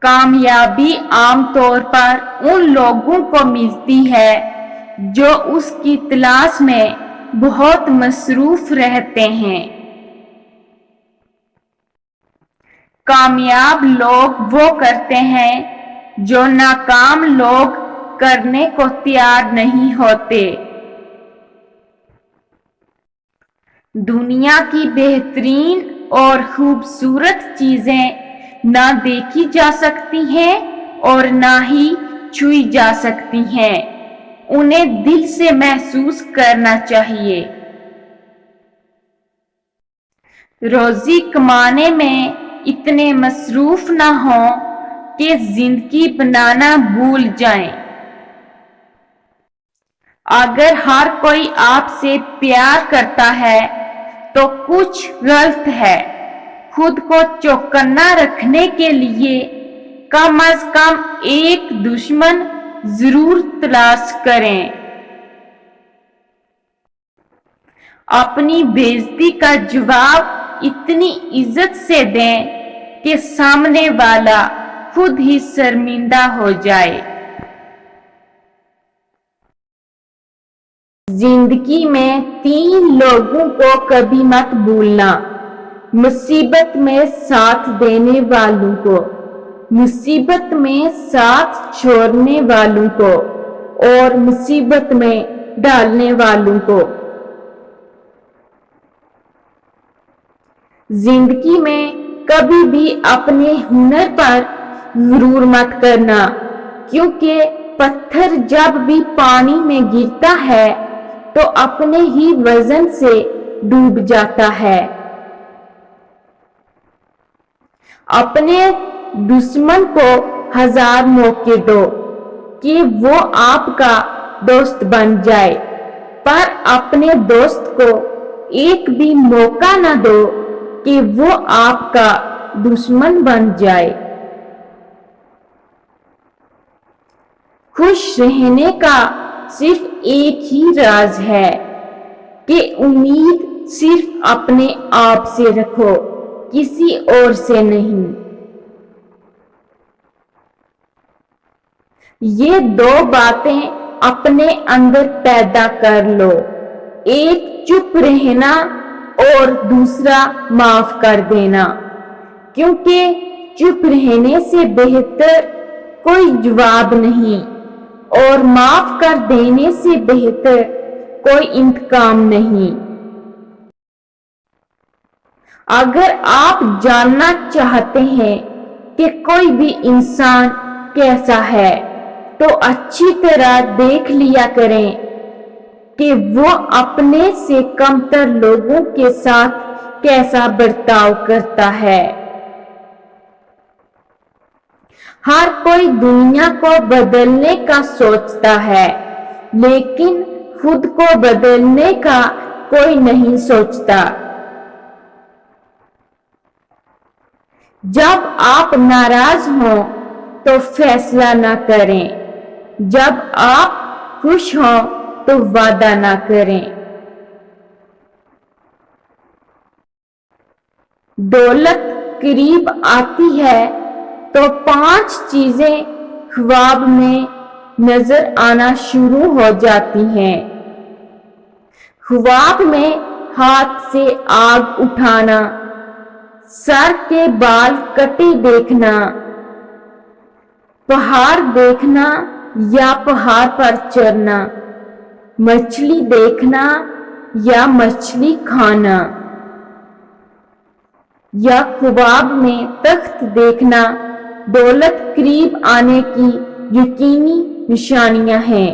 कामयाबी आमतौर पर उन लोगों को मिलती है जो उसकी तलाश में बहुत मसरूफ रहते हैं। कामयाब लोग वो करते हैं जो नाकाम लोग करने को तैयार नहीं होते। दुनिया की बेहतरीन और खूबसूरत चीजें ना देखी जा सकती हैं और ना ही छुई जा सकती हैं, उन्हें दिल से महसूस करना चाहिए। रोजी कमाने में इतने मसरूफ ना हो कि जिंदगी बनाना भूल जाएं। अगर हर कोई आपसे प्यार करता है तो कुछ गलत है। खुद को चौकन्ना रखने के लिए कम से कम एक दुश्मन जरूर तलाश करें। अपनी बेइज्जती का जवाब इतनी इज्जत से दें कि सामने वाला खुद ही शर्मिंदा हो जाए। जिंदगी में 3 लोगों को कभी मत भूलना: मुसीबत में साथ देने वालों को, मुसीबत में साथ छोड़ने वालों को और मुसीबत में डालने वालों को। जिंदगी में कभी भी अपने हुनर पर गुरूर मत करना, क्योंकि पत्थर जब भी पानी में गिरता है तो अपने ही वजन से डूब जाता है। अपने दुश्मन को 1000 मौके दो कि वो आपका दोस्त बन जाए, पर अपने दोस्त को एक भी मौका न दो कि वो आपका दुश्मन बन जाए। खुश रहने का सिर्फ एक ही राज है कि उम्मीद सिर्फ अपने आप से रखो, किसी और से नहीं। ये 2 बातें अपने अंदर पैदा कर लो, एक चुप रहना और दूसरा माफ कर देना, क्योंकि चुप रहने से बेहतर कोई जवाब नहीं और माफ कर देने से बेहतर कोई इंतकाम नहीं। अगर आप जानना चाहते हैं कि कोई भी इंसान कैसा है, तो अच्छी तरह देख लिया करें कि वो अपने से कमतर लोगों के साथ कैसा बर्ताव करता है। हर कोई दुनिया को बदलने का सोचता है, लेकिन खुद को बदलने का कोई नहीं सोचता। जब आप नाराज हों तो फैसला ना करें, जब आप खुश हों तो वादा ना करें। दौलत करीब आती है तो 5 चीजें ख्वाब में नजर आना शुरू हो जाती हैं। ख्वाब में हाथ से आग उठाना, सर के बाल कटे देखना, पहाड़ देखना या पहाड़ पर चढ़ना, मछली देखना या मछली खाना, या ख्वाब में तख्त देखना दौलत करीब आने की यकीनी निशानियां हैं।